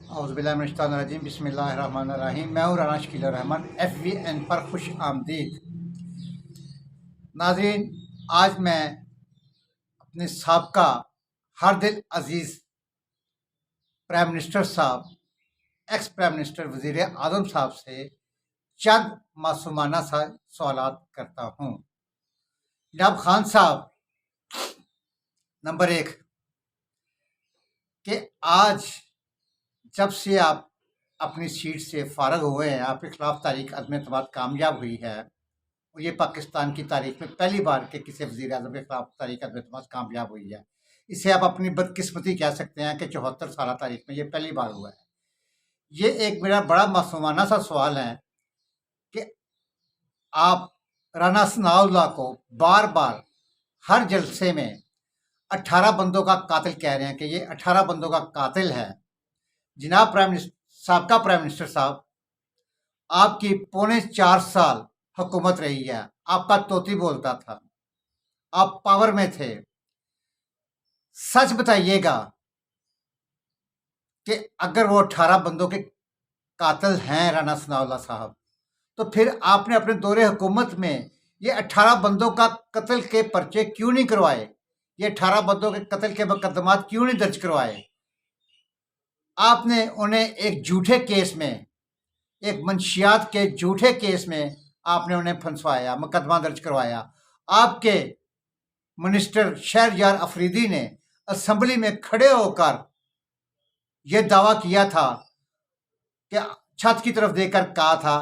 औज़ुबिल्लाहिमिनश्शैतानिर्रजीम बिस्मिल्लाहिर्रहमानिर्रहीम। मैं हूँ राना शकील रहमान FVN पर खुश आमदीद। नाज़रीन, आज मैं अपने साबका हर दिल अजीज़ प्राइम मिनिस्टर साहब, एक्स प्राइम मिनिस्टर वज़ीर आज़म साहब से चंद मासूमाना सा सवालात करता हूँ। जनाब खान साहब, नंबर एक कि आज जब से आप अपनी सीट से फारग हुए हैं, आपके खिलाफ तारीख अदम एतमाद कामयाब हुई है। ये पाकिस्तान की तारीख में पहली बार के किसी वज़ीर आज़म के खिलाफ तारीख अदम एतमाद कामयाब हुई है। इसे आप अपनी बदकिस्मती कह सकते हैं कि 74 साल तारीख में ये पहली बार हुआ है। ये एक मेरा बड़ा मासूमाना सा सवाल है कि आप राना सनाउल्लाह को बार बार हर जलसे में 18 बंदों का कातिल कह रहे हैं कि ये 18 बंदों का कातिल है। जनाब साबका प्राइम मिनिस्टर साहब, आपकी पौने 4 साल हुकूमत रही है, आपका तोती बोलता था, आप पावर में थे। सच बताइएगा कि अगर वो 18 बंदों के कातिल हैं राना सनाउल्लाह साहब, तो फिर आपने अपने दौरे हुकूमत में ये 18 बंदों का कत्ल के पर्चे क्यों नहीं करवाए? ये 18 बंदों के कत्ल के मुकदमात क्यों नहीं दर्ज करवाए? आपने उन्हें एक झूठे केस में, एक मंशियात के झूठे केस में आपने उन्हें फंसवाया, मुकदमा दर्ज करवाया। आपके मिनिस्टर शहरयार अफरीदी ने असेंबली में खड़े होकर यह दावा किया था कि छत की तरफ देखकर कहा था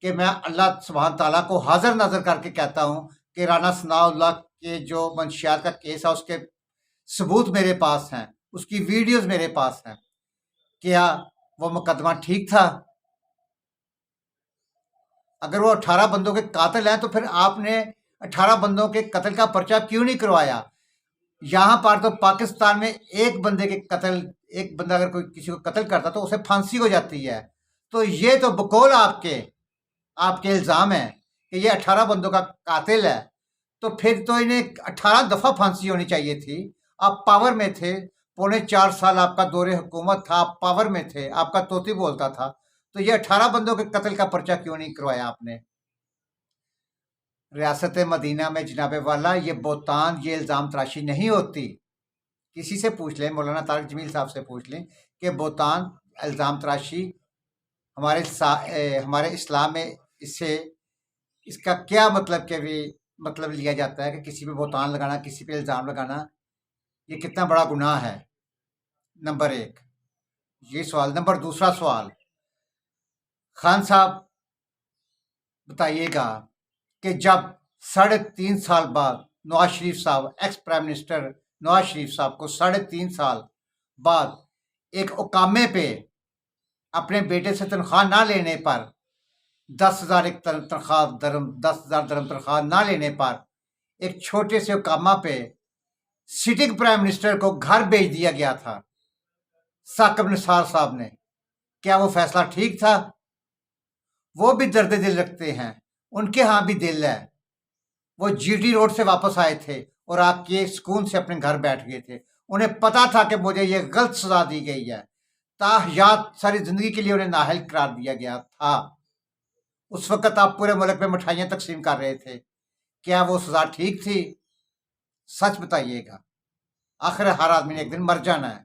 कि मैं अल्लाह सुब्हान ताला को हाजिर नाजर करके कहता हूं कि राना सनाउल्लाह के जो मंशियात का केस है उसके सबूत मेरे पास हैं, उसकी वीडियोस मेरे पास हैं। क्या वो मुकदमा ठीक था? अगर वो 18 बंदों के कातिल हैं तो फिर आपने 18 बंदों के कत्ल का पर्चा क्यों नहीं करवाया? यहाँ पर तो पाकिस्तान में एक बंदे के कत्ल, एक बंदा अगर कोई किसी को कत्ल करता तो उसे फांसी हो जाती है। तो ये तो बकौल आपके इल्ज़ाम है कि ये 18 बंदों का कातिल है, तो फिर तो इन्हें 18 दफ़ा फांसी होनी चाहिए थी। आप पावर में थे, पौने 4 साल आपका दौरे हुकूमत था, आप पावर में थे, आपका तोती बोलता था, तो ये 18 बंदों के कत्ल का पर्चा क्यों नहीं करवाया आपने? रियासत मदीना में जनाबे वाला ये बोहतान, ये इल्ज़ाम तराशी नहीं होती। किसी से पूछ लें, मौलाना तारिक जमील साहब से पूछ लें कि बोहतान, इल्ज़ाम तराशी हमारे इस्लाम में इसका क्या मतलब के भी मतलब लिया जाता है कि किसी पे बोहतान लगाना, किसी पे इल्ज़ाम लगाना, ये कितना बड़ा गुनाह है। नंबर एक ये सवाल। नंबर दूसरा सवाल, खान साहब बताइएगा कि जब 3.5 साल बाद नवाज शरीफ साहब, ex prime minister Nawaz Sharif साहब को 3.5 साल बाद एक उकामे पे अपने बेटे से तनख्वाह ना लेने पर 10,000 एक तनख्वाह दरम 10,000 दरम तनख्वाह ना लेने पर एक छोटे से उकामा पे सिटिंग प्राइम मिनिस्टर को घर भेज दिया गया था साकिब निसार साहब ने। क्या वो फैसला ठीक था? वो भी दर्द दिल रखते हैं, उनके यहाँ भी दिल है। वो GT रोड से वापस आए थे और आके सुकून से अपने घर बैठ गए थे। उन्हें पता था कि मुझे ये गलत सजा दी गई है, ताहयात सारी जिंदगी के लिए उन्हें नाअहल करार दिया गया था। उस वक्त आप पूरे मुल्क में मिठाइयाँ तकसीम कर रहे थे। क्या वो सजा ठीक थी? सच बताइएगा। आखिर हर आदमी ने एक दिन मर जाना है।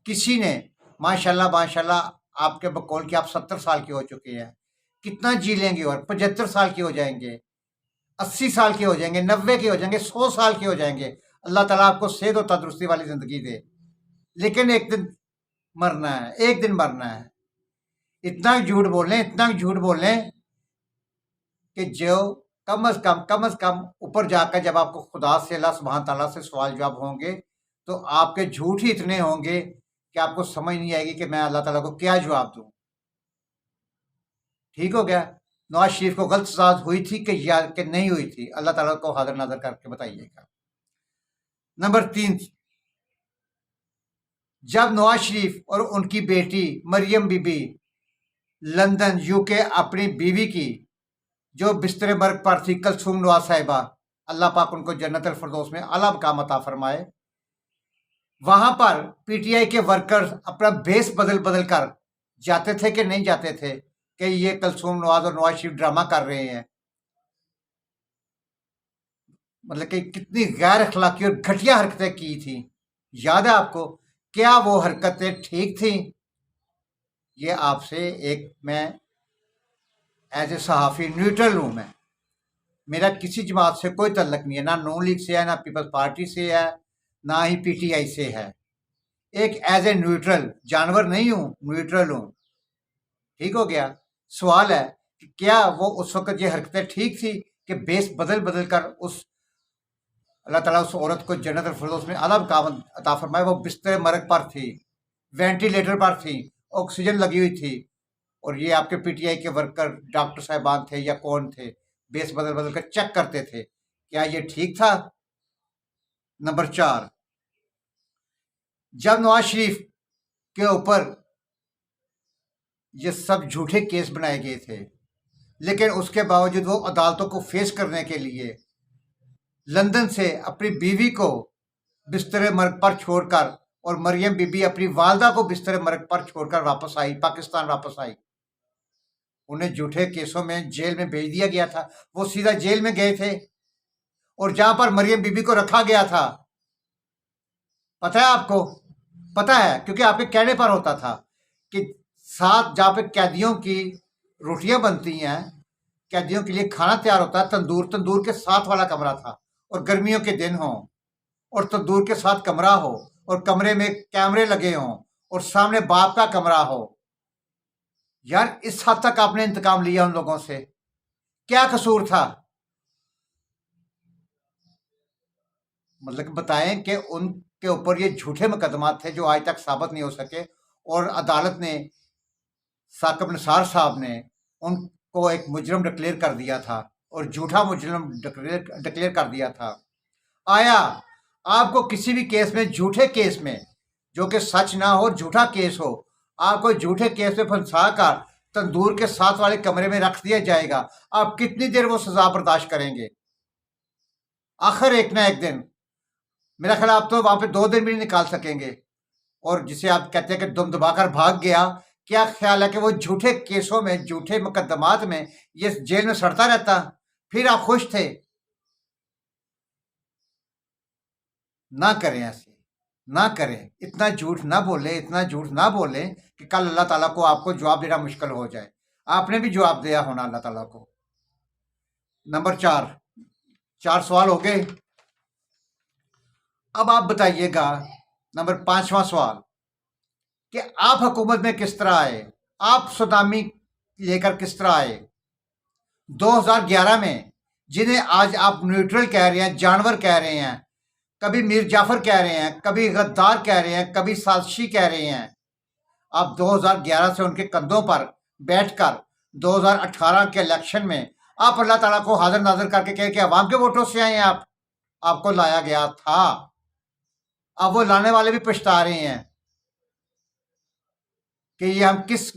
किसी ने माशाल्लाह माशाल्लाह आपके बकौल कि आप 70 साल के हो चुके हैं, कितना जी लेंगे और 75 साल के हो जाएंगे, 80 साल के हो जाएंगे, 90 के हो जाएंगे, 100 साल के हो जाएंगे। अल्लाह ताला आपको सेहत और तंदुरुस्ती वाली जिंदगी दे, लेकिन एक दिन मरना है, एक दिन मरना है। इतना झूठ बोल लें, इतना झूठ बोल लें कि जो कम अज कम ऊपर जाकर जब आपको खुदा से, अल्लाह सुब्हान ताला से सवाल जवाब होंगे तो आपके झूठ ही इतने होंगे कि आपको समझ नहीं आएगी कि मैं अल्लाह ताला को क्या जवाब दूं। ठीक हो गया? नवाज शरीफ को गलत सजा हुई थी कि नहीं हुई थी? अल्लाह ताला को हाजिर नाजर करके बताइएगा। नंबर 3, जब नवाज शरीफ और उनकी बेटी मरियम बीबी लंदन UK अपनी बीवी की जो बिस्तरे मर्ग पर थी, कलसूम नवाज साहिबा, अल्लाह पाक उनको जन्नतुल फिरदौस में आला मकाम अता फरमाए, वहां पर PTI के वर्कर्स अपना भेस बदल कर जाते थे कि नहीं जाते थे कि ये कुलसूम नवाज और नवाज शरीफ ड्रामा कर रहे हैं? मतलब कि कितनी गैर अखलाकी और घटिया हरकतें की थी, याद है आपको? क्या वो हरकतें ठीक थी? ये आपसे एक मैं एज ए सहाफ़ी न्यूट्रल हूँ मैं, मेरा किसी जमात से कोई तल्लक नहीं है, ना नून लीग से है, ना पीपल्स पार्टी से है, ना ही पीटीआई से है। एक एज ए न्यूट्रल, जानवर नहीं हूँ, न्यूट्रल हूँ। ठीक हो गया? सवाल है कि क्या वो उस वक्त ये हरकतें ठीक थी कि बेस बदल बदल कर उस अल्लाह ताला उस औरत को जन्नत फिरदौस में आला मकाम अता फरमाए, वो बिस्तर मरग पर थी, वेंटिलेटर पर थी, ऑक्सीजन लगी हुई थी, और ये आपके पीटीआई के वर्कर डॉक्टर साहबान थे या कौन थे, बेस बदल बदल कर चेक करते थे। क्या ये ठीक था? नंबर 4, जब नवाज शरीफ के ऊपर ये सब झूठे केस बनाए गए थे, लेकिन उसके बावजूद वो अदालतों को फेस करने के लिए लंदन से अपनी बीवी को बिस्तर मर्ग पर छोड़कर, और मरियम बीबी अपनी वालदा को बिस्तर मर्ग पर छोड़कर वापस आई, पाकिस्तान वापस आई। उन्हें झूठे केसों में जेल में भेज दिया गया था, वो सीधा जेल में गए थे। और जहां पर मरियम बीबी को रखा गया था, पता है आपको? पता है, क्योंकि आपके कहने पर होता था कि साथ जहाँ पे कैदियों की रोटियां बनती हैं, कैदियों के लिए खाना तैयार होता है, तंदूर, तंदूर के साथ वाला कमरा था, और गर्मियों के दिन हो और तंदूर के साथ कमरा हो, और कमरे में कैमरे लगे हों, और सामने बाप का कमरा हो। यार, इस हद तक आपने इंतकाम लिया उन लोगों से? क्या कसूर था? मतलब कि बताएं कि उनके ऊपर ये झूठे मुकदमा थे जो आज तक साबित नहीं हो सके, और अदालत ने, साकिब निसार साहब ने उनको एक मुजरम डिक्लेयर कर दिया था, और झूठा मुजरम डिक्लेयर कर दिया था। आया आपको किसी भी केस में, झूठे केस में, जो कि सच ना हो, झूठा केस हो, आपको झूठे केस में फंसा कर तंदूर के साथ वाले कमरे में रख दिया जाएगा? आप कितनी देर वो सजा बर्दाश्त करेंगे? आखिर एक ना एक दिन, मेरा ख्याल आप तो वहां पे 2 दिन भी नहीं निकाल सकेंगे। और जिसे आप कहते हैं कि दुम दबाकर भाग गया, क्या ख्याल है कि वो झूठे केसों में, झूठे मुकदमात में ये जेल में सड़ता रहता? फिर आप खुश थे? ना करें ऐसे, ना करें, इतना झूठ ना बोले, इतना झूठ ना बोले कि कल अल्लाह ताला को आपको जवाब देना मुश्किल हो जाए। आपने भी जवाब दिया होना अल्लाह ताला को। नंबर 4, 4 सवाल हो गए। अब आप बताइएगा, नंबर 5वां सवाल, कि आप हुकूमत में किस तरह आए? आप सुनामी लेकर किस तरह आए 2011 में, जिन्हें आज आप न्यूट्रल कह रहे हैं, जानवर कह रहे हैं, कभी मीर जाफर कह रहे हैं, कभी गद्दार कह रहे हैं, कभी साजिशी कह रहे हैं। आप 2011 से उनके कंधों पर बैठकर 2018 के इलेक्शन में आप अल्लाह ताला को हाजिर नाजिर करके कहे कि अवाम के वोटों से आए हैं आप, आपको लाया गया था। अब वो लाने वाले भी पछता रहे हैं कि ये हम किस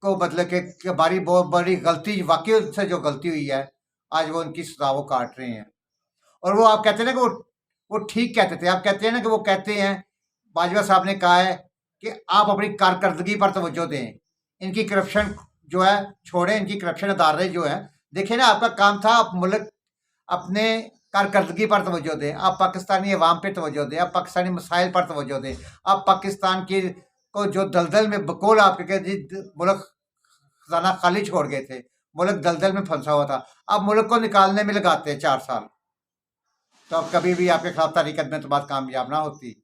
को बदले के, हमारी बहुत बड़ी गलती, वाकई से जो गलती हुई है, आज वो उनकी सजा वो काट रहे हैं। और वो आप कहते हैं ना कि वो ठीक कहते थे, आप कहते हैं ना कि वो कहते हैं, बाजवा साहब ने कहा है कि आप अपनी कारकर्दगी पर तवज्जो दें, इनकी करप्शन जो है छोड़ें, इनकी करप्शन अदारे जो है, देखिए ना, आपका काम था आप मुल्क अपने कारकर्दगी पर तवज्जो दें, आप पाकिस्तानी अवाम पे तवज्जो दें, आप पाकिस्तानी मसाइल पर तवज्जो दें, आप पाकिस्तान की को जो दलदल में बकोल आपके मुल्क खजाना खाली छोड़ गए थे, मुल्क दलदल में फंसा हुआ था, आप मुल्क को निकालने में लगाते हैं 4 साल, तो अब कभी भी आपके खिलाफ तहरीकत में तो बात कामयाब ना होती।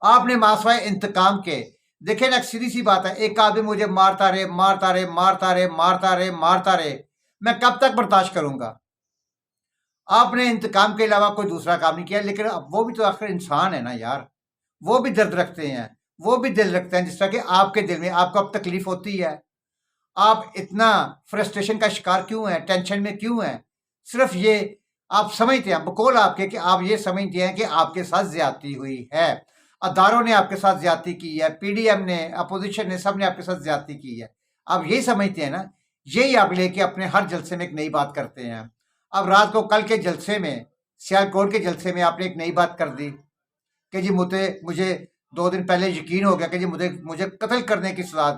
आपने मासवाए इंतकाम के, देखिए ना, सीधी सी बात है, एक आदमी मुझे मारता रहे, मारता रहे, मारता रहे, मारता रहे, मारता रहे, मैं कब तक बर्दाश्त करूंगा? आपने इंतकाम के अलावा कोई दूसरा काम नहीं किया, लेकिन अब वो भी तो आखिर इंसान है ना यार, वो भी दर्द रखते हैं, वो भी दिल रखते हैं, जिस तरह कि आपके दिल में आपको अब तकलीफ होती है। आप इतना फ्रस्ट्रेशन का शिकार क्यों है, टेंशन में क्यों है? सिर्फ ये आप समझते हैं, बकौल आपके, कि आप ये समझते हैं कि आपके साथ ज्यादती हुई है, अदारों ने आपके साथ ज्यादती की है, पीडीएम ने, अपोजिशन ने, सब ने आपके साथ ज्यादती की है। आप यही समझते हैं ना? यही आप लेके अपने हर जलसे में एक नई बात करते हैं। अब रात को कल के जलसे में, सियालकोट के जलसे में आपने एक नई बात कर दी कि जी मुझे 2 दिन पहले यकीन हो गया कि जी मुझे मुझे कत्ल करने की सजा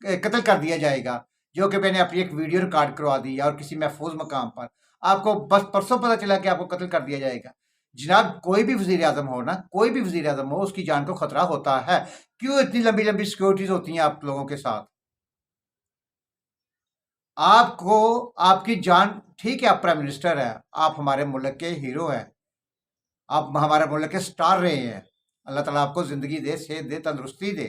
कत्ल कर दिया जाएगा, जो कि मैंने अपनी एक वीडियो रिकॉर्ड करवा दी है और किसी महफूज मकाम पर आपको बस परसों पता चला कि आपको कत्ल कर दिया जाएगा। जनाब, कोई भी वजीर आजम हो ना, कोई भी वजीर आजम हो, उसकी जान को खतरा होता है। क्यों इतनी लंबी लंबी सिक्योरिटीज होती हैं आप लोगों के साथ? आपको आपकी जान, ठीक है आप प्राइम मिनिस्टर हैं, आप हमारे मुल्क के हीरो हैं, आप हमारे मुल्क के स्टार रहे हैं, अल्लाह ताला आपको जिंदगी दे, सेहत दे, तंदुरुस्ती दे,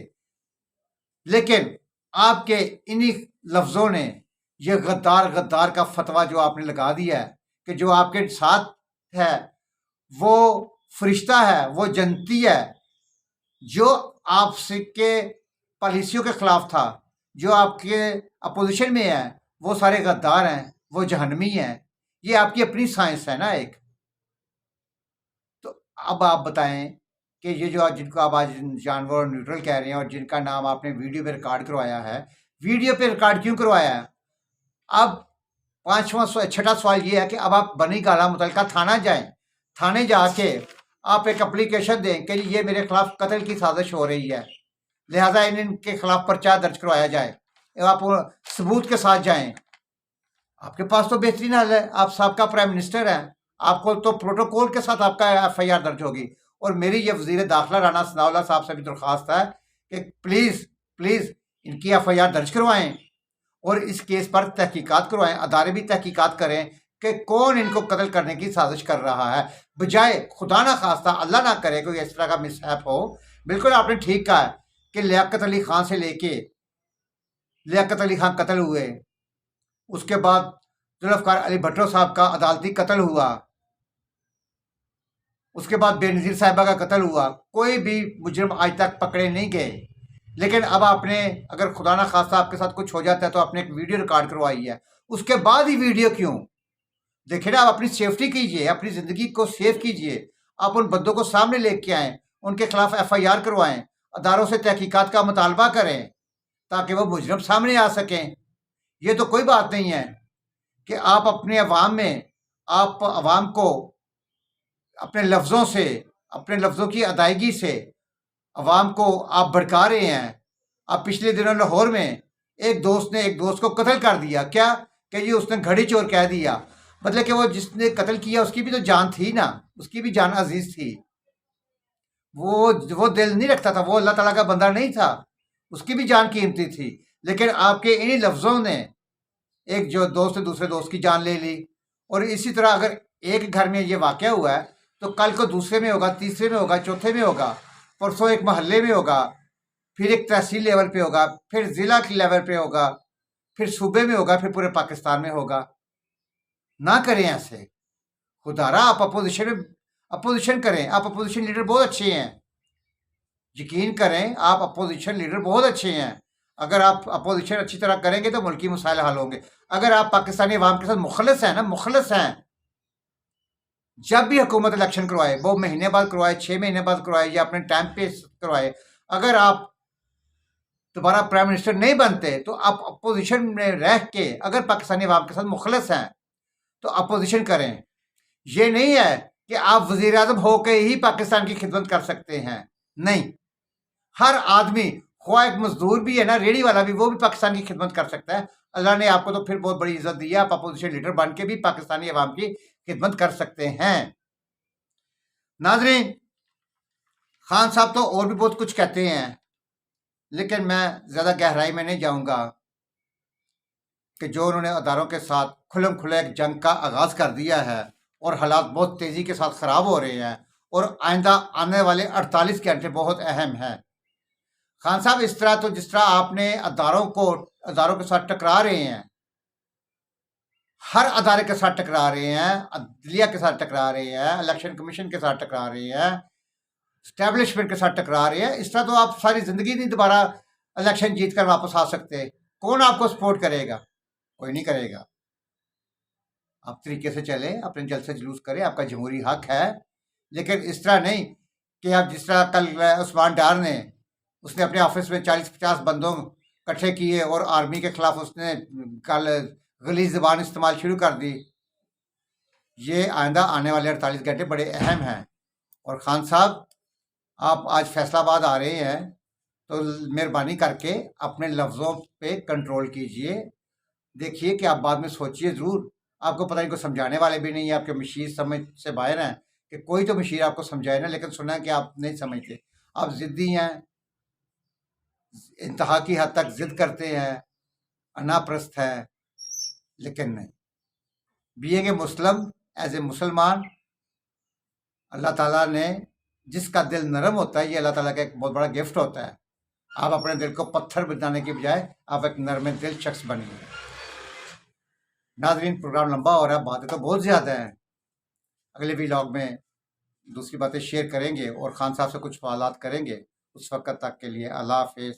लेकिन आपके इन्हीं लफ्जों ने, ये गद्दार गद्दार का फतवा जो आपने लगा दिया है कि जो आपके साथ है वो फरिश्ता है, वो जनती है, जो आपके पॉलिसियों के खिलाफ था, जो आपके अपोजिशन में है, वो सारे गद्दार हैं, वो जहन्नमी हैं। ये आपकी अपनी साइंस है ना एक। तो अब आप बताएं कि ये जो आज जिनको आप आज जानवर न्यूट्रल कह रहे हैं और जिनका नाम आपने वीडियो पे रिकॉर्ड करवाया है, वीडियो पे रिकॉर्ड क्यों करवाया है? अब छठा सवाल ये है कि अब आप बनी गाला मुतलका थाना जाएं, थाने जाके आप एक एप्लीकेशन दें कि ये मेरे खिलाफ कत्ल की साजिश हो रही है, लिहाजा इनके खिलाफ पर्चा दर्ज करवाया जाए। आप सबूत के साथ जाएं। आपके पास तो बेहतरीन हल है, आप साबका प्राइम मिनिस्टर हैं, आपको तो प्रोटोकॉल के साथ आपका FIR दर्ज होगी। और मेरी ये वजीर दाखिला राना सनाउल्लाह साहब से भी दरख्वास्त है कि प्लीज़ प्लीज़ इनकी FIR दर्ज करवाएं और इस केस पर तहकीकात करवाएं, अदारे भी तहकीकात करें कि कौन इनको कत्ल करने की साजिश कर रहा है, बजाय खुदा ना खास्ता अल्लाह ना करे कोई इस तरह का मिसहैप हो। बिल्कुल आपने ठीक कहा है कि लियाकत अली खान से लेके लियाकत अली खान कत्ल हुए, उसके बाद जुल्फ़िकार अली भट्टो साहब का अदालती कत्ल हुआ, उसके बाद बेनज़ीर साहिबा का कत्ल हुआ, कोई भी मुजरिम आज तक पकड़े नहीं गए। लेकिन अब आपने, अगर खुदा ना खास्ता आपके साथ कुछ हो जाता है तो आपने एक वीडियो रिकॉर्ड करवाई है, उसके बाद ही वीडियो क्यों? देखिए ना, आप अपनी सेफ्टी कीजिए, अपनी ज़िंदगी को सेफ कीजिए, आप उन बंदों को सामने लेके आएँ, उनके खिलाफ FIR करवाएं, अदारों से तहकीकात का मुतालबा करें ताकि वो मुजरिम सामने आ सकें। ये तो कोई बात नहीं है कि आप अपने अवाम में, आप अवाम को अपने लफ्ज़ों से, अपने लफ्ज़ों की अदायगी से अवाम को आप भड़का रहे हैं। अब पिछले दिनों लाहौर में एक दोस्त ने एक दोस्त को कत्ल कर दिया, क्या कि जी उसने घड़ी चोर कह दिया, मतलब कि वो जिसने कत्ल किया उसकी भी तो जान थी ना, उसकी भी जान अजीज थी, वो दिल नहीं रखता था, वो अल्लाह ताला का बंदा नहीं था, उसकी भी जान कीमती थी। लेकिन आपके इन्हीं लफ्ज़ों ने एक जो दोस्त है दूसरे दोस्त की जान ले ली। और इसी तरह अगर एक घर में ये वाक़या हुआ है तो कल को दूसरे में होगा, तीसरे में होगा, चौथे में होगा, परसों एक मोहल्ले में होगा, फिर एक तहसील लेवल पे होगा, फिर ज़िला के लेवल पे होगा, फिर सूबे में होगा, फिर पूरे पाकिस्तान में होगा। ना करें ऐसे, खुदारा आप अपोजिशन करें, आप अपोजिशन लीडर बहुत अच्छे हैं, यकीन करें आप अपोजिशन लीडर बहुत अच्छे हैं। अगर आप अपोजिशन अच्छी तरह करेंगे तो मुल्की मसाइल हल होंगे। अगर आप पाकिस्तानी अवाम के साथ मुखलस हैं ना, मुखलस हैं, जब भी हुकूमत इलेक्शन करवाए, वो महीने बाद करवाए, 6 महीने बाद करवाए या अपने टाइम पे करवाए, अगर आप दोबारा प्राइम मिनिस्टर नहीं बनते तो आप अपोजिशन में रह के अगर पाकिस्तानी अवाम के साथ मुखलस हैं तो अपोजिशन करें। ये नहीं है कि आप वजीर आजम होकर ही पाकिस्तान की खिदमत कर सकते हैं, नहीं, हर आदमी, ख्वाह एक मजदूर भी है ना, रेडी वाला भी, वो भी पाकिस्तान की खिदमत कर सकता है। अल्लाह ने आपको तो फिर बहुत बड़ी इज्जत दी है, आप अपोजिशन लीडर बन के भी पाकिस्तानी अवाम की खिदमत कर सकते हैं। नाजरीन, खान साहब तो और भी बहुत कुछ कहते हैं, लेकिन मैं ज़्यादा गहराई में नहीं जाऊंगा कि जो उन्होंने अदारों के साथ खुलम खुले एक जंग का आगाज़ कर दिया है और हालात बहुत तेज़ी के साथ ख़राब हो रहे हैं और आइंदा आने वाले 48 घंटे बहुत अहम हैं। खान साहब, इस तरह तो जिस तरह आपने अदारों के साथ टकरा रहे हैं, हर अदारे के साथ टकरा रहे हैं, अदलिया के साथ टकरा रहे हैं, इलेक्शन कमीशन के साथ टकरा रहे हैं, स्टैब्लिशमेंट के साथ टकरा रहे हैं, इस तरह तो आप सारी ज़िंदगी नहीं दोबारा इलेक्शन जीत कर वापस आ सकते। कौन आपको सपोर्ट करेगा? कोई नहीं करेगा। आप तरीके से चले, अपने जलसे जुलूस करें, आपका जमहूरी हक है, लेकिन इस तरह नहीं कि आप जिस तरह कल उस्मान डार ने, उसने अपने ऑफिस में 40-50 बंदों इकट्ठे किए और आर्मी के खिलाफ उसने कल गलीज़ ज़बान इस्तेमाल शुरू कर दी। ये आइंदा आने वाले 48 घंटे बड़े अहम हैं। और खान साहब, आप आज फैसलाबाद आ रहे हैं तो मेहरबानी करके अपने लफ्ज़ों पे कंट्रोल कीजिए। देखिए कि आप बाद में सोचिए ज़रूर, आपको पता नहीं कोई समझाने वाले भी नहीं है, आपके मशीर समझ से बाहर हैं कि कोई तो मशीर आपको समझाए ना, लेकिन सुना है कि आप नहीं समझते, आप ज़िद्दी हैं, इंतहा की हद तक ज़िद करते हैं, अनाप्रस्थ है, लेकिन नहीं। Being a Muslim, as a मुसलमान, अल्लाह ताला ने जिसका दिल नरम होता है, ये अल्लाह ताला का एक बहुत बड़ा गिफ्ट होता है। आप अपने दिल को पत्थर बनाने की बजाय आप एक नरम दिल शख्स बनिए। नाज़रीन, प्रोग्राम लंबा हो रहा है, बातें तो बहुत ज़्यादा हैं। अगले व्लॉग में दूसरी बातें शेयर करेंगे और खान साहब से कुछ सवालात करेंगे। उस वक्त तक के लिए अल्लाह हाफिज़।